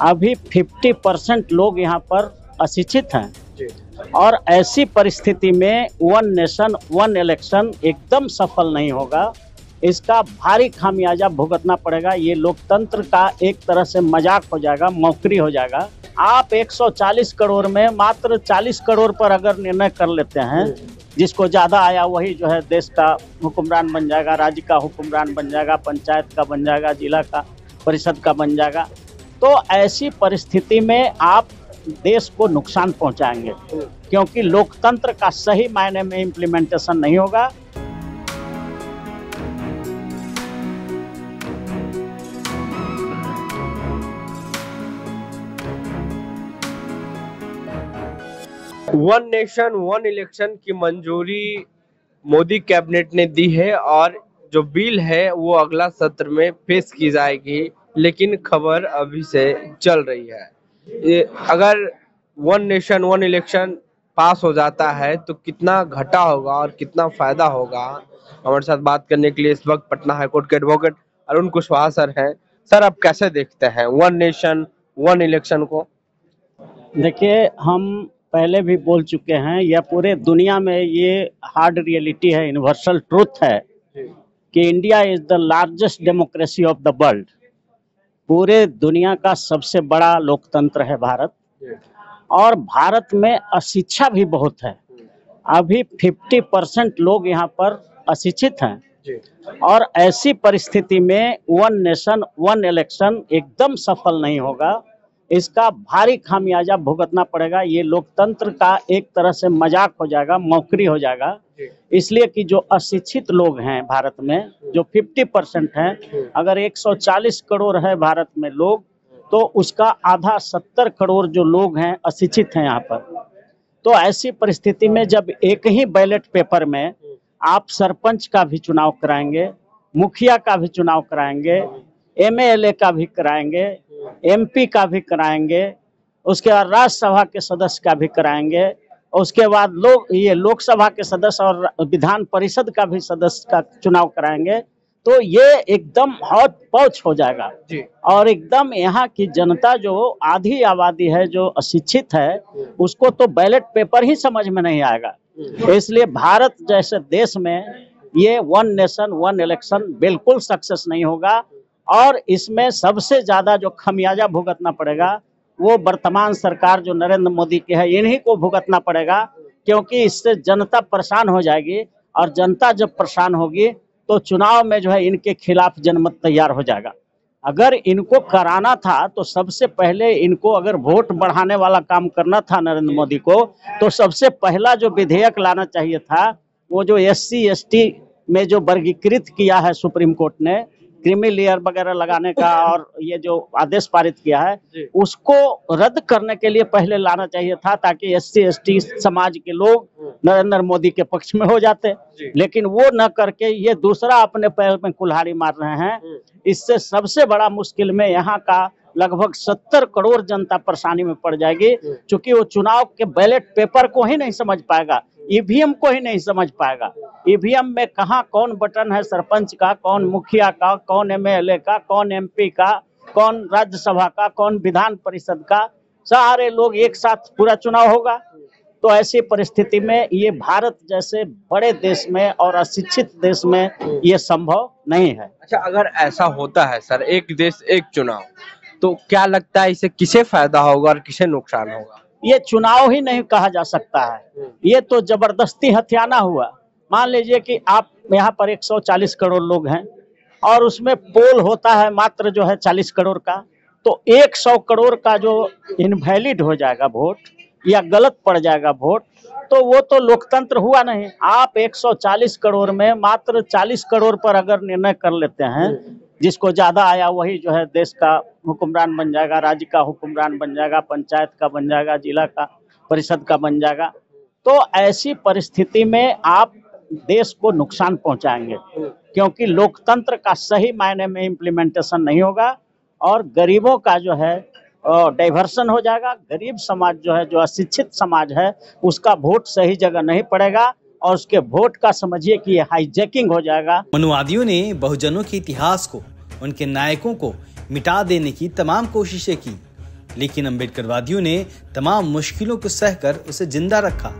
अभी 50% लोग यहाँ पर अशिक्षित हैं और ऐसी परिस्थिति में वन नेशन वन इलेक्शन एकदम सफल नहीं होगा। इसका भारी खामियाजा भुगतना पड़ेगा। ये लोकतंत्र का एक तरह से मजाक हो जाएगा, मौकरी हो जाएगा। आप 140 करोड़ में मात्र 40 करोड़ पर अगर निर्णय कर लेते हैं, जिसको ज़्यादा आया वही जो है देश का हुक्मरान बन जाएगा, राज्य का हुक्मरान बन जाएगा, पंचायत का बन जाएगा, जिला का परिषद का बन जाएगा। तो ऐसी परिस्थिति में आप देश को नुकसान पहुंचाएंगे, क्योंकि लोकतंत्र का सही मायने में इम्प्लीमेंटेशन नहीं होगा। वन नेशन वन इलेक्शन की मंजूरी मोदी कैबिनेट ने दी है और जो बिल है वो अगला सत्र में पेश की जाएगी, लेकिन खबर अभी से चल रही है। अगर वन नेशन वन इलेक्शन पास हो जाता है तो कितना घाटा होगा और कितना फायदा होगा, हमारे साथ बात करने के लिए इस वक्त पटना हाईकोर्ट के एडवोकेट अरुण कुशवाहा सर हैं। सर, आप कैसे देखते हैं वन नेशन वन इलेक्शन को? देखिए, हम पहले भी बोल चुके हैं, यह पूरे दुनिया में ये हार्ड रियलिटी है, यूनिवर्सल ट्रूथ है कि India is the largest democracy of the world. पूरे दुनिया का सबसे बड़ा लोकतंत्र है भारत, और भारत में अशिक्षा भी बहुत है। अभी 50% लोग यहाँ पर अशिक्षित हैं और ऐसी परिस्थिति में वन नेशन वन इलेक्शन एकदम सफल नहीं होगा। इसका भारी खामियाजा भुगतना पड़ेगा। ये लोकतंत्र का एक तरह से मजाक हो जाएगा, मौकरी हो जाएगा। इसलिए कि जो अशिक्षित लोग हैं भारत में, जो 50% हैं, अगर 140 करोड़ है भारत में लोग, तो उसका आधा 70 करोड़ जो लोग हैं अशिक्षित हैं यहाँ पर। तो ऐसी परिस्थिति में जब एक ही बैलेट पेपर में आप सरपंच का भी चुनाव कराएंगे, मुखिया का भी चुनाव कराएंगे, MLA का भी कराएंगे, MP का भी कराएंगे, उसके बाद राज्यसभा के सदस्य का भी कराएंगे, उसके बाद लोकसभा के सदस्य और विधान परिषद का भी सदस्य का चुनाव कराएंगे, तो ये एकदम हौच पौच हो जाएगा और एकदम यहाँ की जनता जो आधी आबादी है जो अशिक्षित है, उसको तो बैलेट पेपर ही समझ में नहीं आएगा। इसलिए भारत जैसे देश में ये वन नेशन वन इलेक्शन बिल्कुल सक्सेस नहीं होगा और इसमें सबसे ज़्यादा जो खमियाजा भुगतना पड़ेगा वो वर्तमान सरकार जो नरेंद्र मोदी की है, इन्हीं को भुगतना पड़ेगा, क्योंकि इससे जनता परेशान हो जाएगी और जनता जब परेशान होगी तो चुनाव में जो है इनके खिलाफ जनमत तैयार हो जाएगा। अगर इनको कराना था तो सबसे पहले इनको अगर वोट बढ़ाने वाला काम करना था नरेंद्र मोदी को, तो सबसे पहला जो विधेयक लाना चाहिए था वो जो SC ST में जो वर्गीकृत किया है सुप्रीम कोर्ट ने, क्रीमी लेयर वगैरह लगाने का और ये जो आदेश पारित किया है, उसको रद्द करने के लिए पहले लाना चाहिए था, ताकि SC ST समाज के लोग नरेंद्र मोदी के पक्ष में हो जाते। लेकिन वो न करके ये दूसरा अपने पैर में कुल्हाड़ी मार रहे हैं। इससे सबसे बड़ा मुश्किल में यहाँ का लगभग 70 करोड़ जनता परेशानी में पड़ जाएगी, क्योंकि वो चुनाव के बैलेट पेपर को ही नहीं समझ पाएगा, EVM को ही नहीं समझ पाएगा। EVM में कहाँ कौन बटन है सरपंच का, कौन मुखिया का, कौन MLA का, कौन MP का, कौन राज्यसभा का, कौन विधान परिषद का, सारे लोग एक साथ पूरा चुनाव होगा। तो ऐसी परिस्थिति में ये भारत जैसे बड़े देश में और अशिक्षित देश में ये संभव नहीं है। अच्छा, अगर ऐसा होता है सर, एक देश एक चुनाव, तो क्या लगता है इसे किसे फायदा होगा और किसे नुकसान होगा? ये चुनाव ही नहीं कहा जा सकता है, ये तो जबरदस्ती हथियाना हुआ। मान लीजिए कि आप यहाँ पर 140 करोड़ लोग हैं और उसमें पोल होता है मात्र जो है 40 करोड़ का, तो 100 करोड़ का जो इनवैलिड हो जाएगा वोट या गलत पड़ जाएगा वोट, तो वो तो लोकतंत्र हुआ नहीं। आप 140 करोड़ में मात्र 40 करोड़ पर अगर निर्णय कर लेते हैं, जिसको ज़्यादा आया वही जो है देश का हुक्मरान बन जाएगा, राज्य का हुक्मरान बन जाएगा, पंचायत का बन जाएगा, जिला का परिषद का बन जाएगा, तो ऐसी परिस्थिति में आप देश को नुकसान पहुंचाएंगे, क्योंकि लोकतंत्र का सही मायने में इम्प्लीमेंटेशन नहीं होगा और गरीबों का जो है डाइवर्सन हो जाएगा। गरीब समाज जो है, जो अशिक्षित समाज है, उसका वोट सही जगह नहीं पड़ेगा और उसके वोट का समझिए कि हाईजैकिंग हो जाएगा। मनुवादियों ने बहुजनों के इतिहास को, उनके नायकों को मिटा देने की तमाम कोशिशें की, लेकिन अम्बेडकरवादियों ने तमाम मुश्किलों को सहकर उसे जिंदा रखा।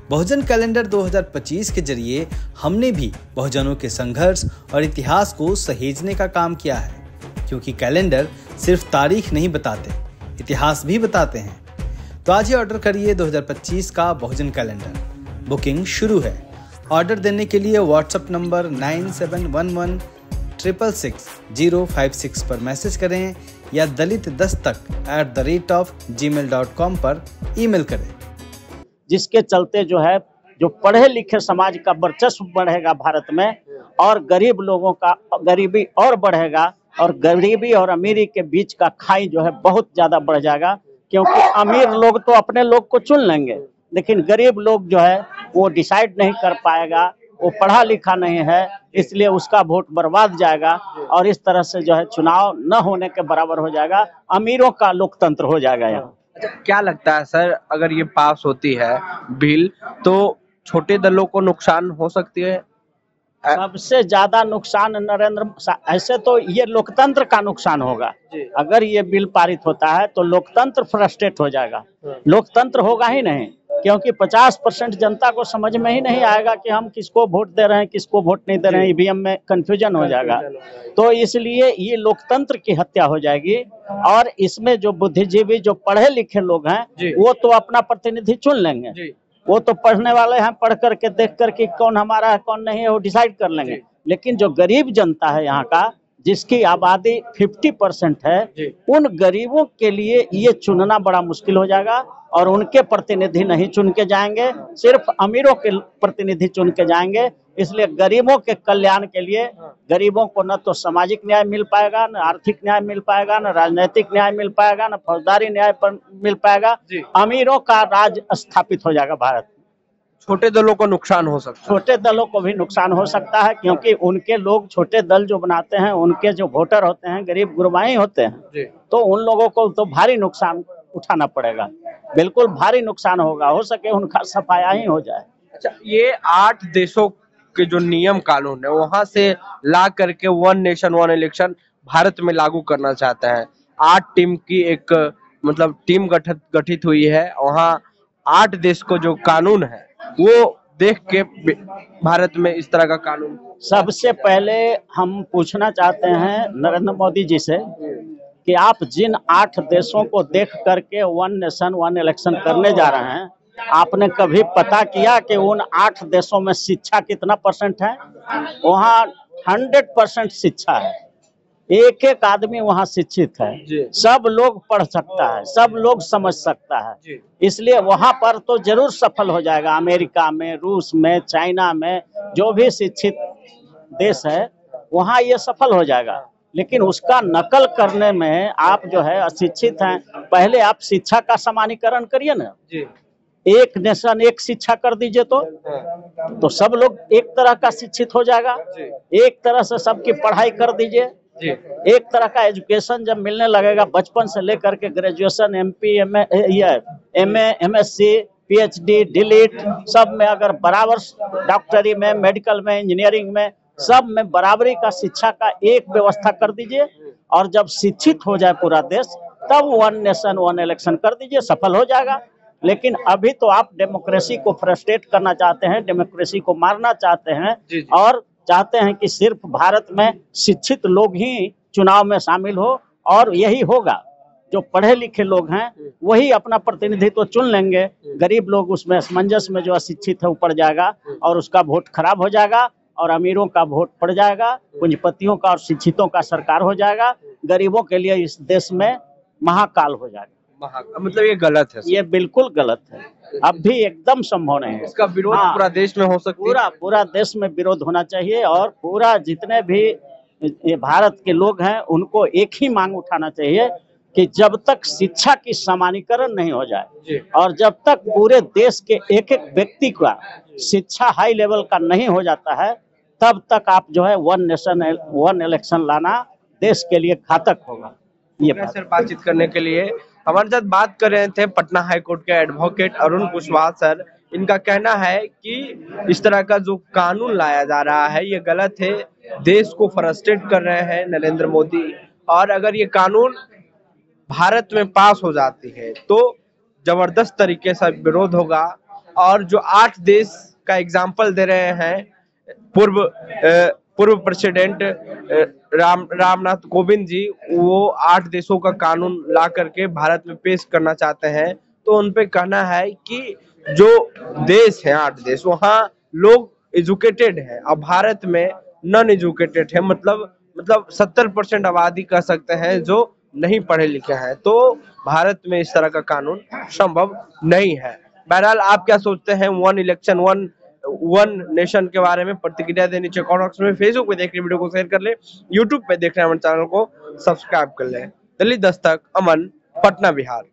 बहुजन कैलेंडर 2025 के जरिए हमने भी बहुजनों के संघर्ष और इतिहास को सहेजने का काम किया है, क्योंकि कैलेंडर सिर्फ तारीख नहीं बताते, इतिहास भी बताते हैं। तो आज ही ऑर्डर करिए 2025 का बहुजन कैलेंडर। बुकिंग शुरू है। ऑर्डर देने के लिए व्हाट्सएप नंबर 9711666056 पर मैसेज करें या dalitdastak@gmail.com पर ईमेल करें। जिसके चलते जो है जो पढ़े लिखे समाज का वर्चस्व बढ़ेगा भारत में, और गरीब लोगों का गरीबी और बढ़ेगा, और गरीबी और अमीरी के बीच का खाई जो है बहुत ज्यादा बढ़ जाएगा। क्योंकि अमीर लोग तो अपने लोग को चुन लेंगे, लेकिन गरीब लोग जो है वो डिसाइड नहीं कर पाएगा, वो पढ़ा लिखा नहीं है, इसलिए उसका वोट बर्बाद जाएगा, और इस तरह से जो है चुनाव न होने के बराबर हो जाएगा। अमीरों का लोकतंत्र हो जाएगा यहाँ। अच्छा, क्या लगता है सर, अगर ये पास होती है बिल तो छोटे दलों को नुकसान हो सकती है? सबसे ज्यादा नुकसान ऐसे तो ये लोकतंत्र का नुकसान होगा। अगर ये बिल पारित होता है तो लोकतंत्र फ्रस्ट्रेट हो जाएगा, लोकतंत्र होगा ही नहीं, क्योंकि 50% जनता को समझ में ही नहीं आएगा कि हम किसको वोट दे रहे हैं, किसको वोट नहीं दे रहे हैं। ईवीएम में कंफ्यूजन हो जाएगा, तो इसलिए ये लोकतंत्र की हत्या हो जाएगी। और इसमें जो बुद्धिजीवी जो पढ़े लिखे लोग हैं वो तो अपना प्रतिनिधि चुन लेंगे, वो तो पढ़ने वाले हैं, पढ़ करके देख करके कौन हमारा है कौन नहीं है वो डिसाइड कर लेंगे। लेकिन जो गरीब जनता है यहाँ का, जिसकी आबादी 50% है, उन गरीबों के लिए ये चुनना बड़ा मुश्किल हो जाएगा, और उनके प्रतिनिधि नहीं चुन के जाएंगे, सिर्फ अमीरों के प्रतिनिधि चुन के जाएंगे। इसलिए गरीबों के कल्याण के लिए गरीबों को न तो सामाजिक न्याय मिल पाएगा, न आर्थिक न्याय मिल पाएगा, न राजनीतिक न्याय मिल पाएगा, न फौजदारी न्याय पर मिल पाएगा। अमीरों का राज स्थापित हो जाएगा भारत। छोटे दलों को नुकसान हो सकता है? छोटे दलों को भी नुकसान हो सकता है, क्योंकि उनके लोग छोटे दल जो बनाते हैं, उनके जो वोटर होते हैं गरीब गुरबाई होते हैं, तो उन लोगों को तो भारी नुकसान उठाना पड़ेगा, बिल्कुल भारी नुकसान होगा। हो सके उनका सफाया ही हो जाए। अच्छा, ये 8 देशों के जो नियम कानून है वहां से ला करके one nation one election Bharat में लागू करना चाहता है। 8 टीम की एक मतलब टीम गठित हुई है, वहां 8 देश को जो कानून है वो देख के भारत में इस तरह का कानून। सबसे पहले हम पूछना चाहते हैं नरेंद्र मोदी जी से कि आप जिन 8 देशों को देख करके वन नेशन वन इलेक्शन करने जा रहे हैं, आपने कभी पता किया कि उन 8 देशों में शिक्षा कितना % है? वहाँ 100% शिक्षा है, एक एक आदमी वहाँ शिक्षित है, सब लोग पढ़ सकता है, सब लोग समझ सकता है, इसलिए वहाँ पर तो जरूर सफल हो जाएगा। अमेरिका में, रूस में, चाइना में जो भी शिक्षित देश है वहाँ ये सफल हो जाएगा। लेकिन उसका नकल करने में आप जो है अशिक्षित हैं, पहले आप शिक्षा का समानीकरण करिए ना। एक नेशन एक शिक्षा कर दीजिए तो सब लोग एक तरह का शिक्षित हो जाएगा। एक तरह से सबकी पढ़ाई कर दीजिए, एक तरह का एजुकेशन जब मिलने लगेगा बचपन से लेकर के graduation, MP, MA, MSc, PhD, DLET सब में अगर बराबर, डॉक्टरी में, मेडिकल में, इंजीनियरिंग में, सब में बराबरी का शिक्षा का एक व्यवस्था कर दीजिए, और जब शिक्षित हो जाए पूरा देश तब वन नेशन वन इलेक्शन कर दीजिए, सफल हो जाएगा। लेकिन अभी तो आप डेमोक्रेसी को फ्रस्ट्रेट करना चाहते हैं, डेमोक्रेसी को मारना चाहते हैं, और चाहते हैं कि सिर्फ भारत में शिक्षित लोग ही चुनाव में शामिल हो, और यही होगा। जो पढ़े लिखे लोग हैं वही अपना प्रतिनिधित्व चुन लेंगे, गरीब लोग उसमें असमंजस में जो अशिक्षित है वो पड़ जाएगा और उसका वोट खराब हो जाएगा, और अमीरों का वोट पड़ जाएगा, पूंजीपतियों का और शिक्षितों का सरकार हो जाएगा। गरीबों के लिए इस देश में महाकाल हो जाएगा। मतलब ये गलत है? ये बिल्कुल गलत है, अब भी एकदम संभव नहीं है। इसका विरोध पूरा देश में हो सकता है? पूरा देश में विरोध होना चाहिए, और पूरा जितने भी ये भारत के लोग हैं उनको एक ही मांग उठाना चाहिए कि जब तक शिक्षा की समानीकरण नहीं हो जाए, और जब तक पूरे देश के एक एक व्यक्ति का शिक्षा हाई लेवल का नहीं हो जाता है, तब तक आप जो है वन नेशन वन इलेक्शन लाना देश के लिए घातक होगा। ये सर, बातचीत करने के लिए हमारे साथ बात कर रहे थे पटना हाईकोर्ट के एडवोकेट अरुण कुशवाहा सर। इनका कहना है कि इस तरह का जो कानून लाया जा रहा है ये गलत है, देश को फ्रस्ट्रेट कर रहे हैं नरेंद्र मोदी, और अगर ये कानून भारत में पास हो जाती है तो जबरदस्त तरीके से विरोध होगा। और जो 8 देश का एग्जाम्पल दे रहे हैं, पूर्व प्रेसिडेंट रामनाथ कोविंद जी, वो 8 देशों का कानून ला करके भारत में पेश करना चाहते हैं। तो उन पे कहना है कि जो देश है 8 देश, वहाँ लोग एजुकेटेड है और भारत में नॉन एजुकेटेड है, मतलब 70% आबादी कह सकते हैं जो नहीं पढ़े लिखे हैं। तो भारत में इस तरह का कानून संभव नहीं है। बहरहाल आप क्या सोचते हैं वन इलेक्शन वन नेशन के बारे में? प्रतिक्रिया देनी चाहिए कमेंट बॉक्स में। फेसबुक पे देख रहे वीडियो को शेयर कर ले, यूट्यूब पे देख रहे हमारे चैनल को सब्सक्राइब कर ले। दिल्ली दस्तक, अमन, पटना, बिहार।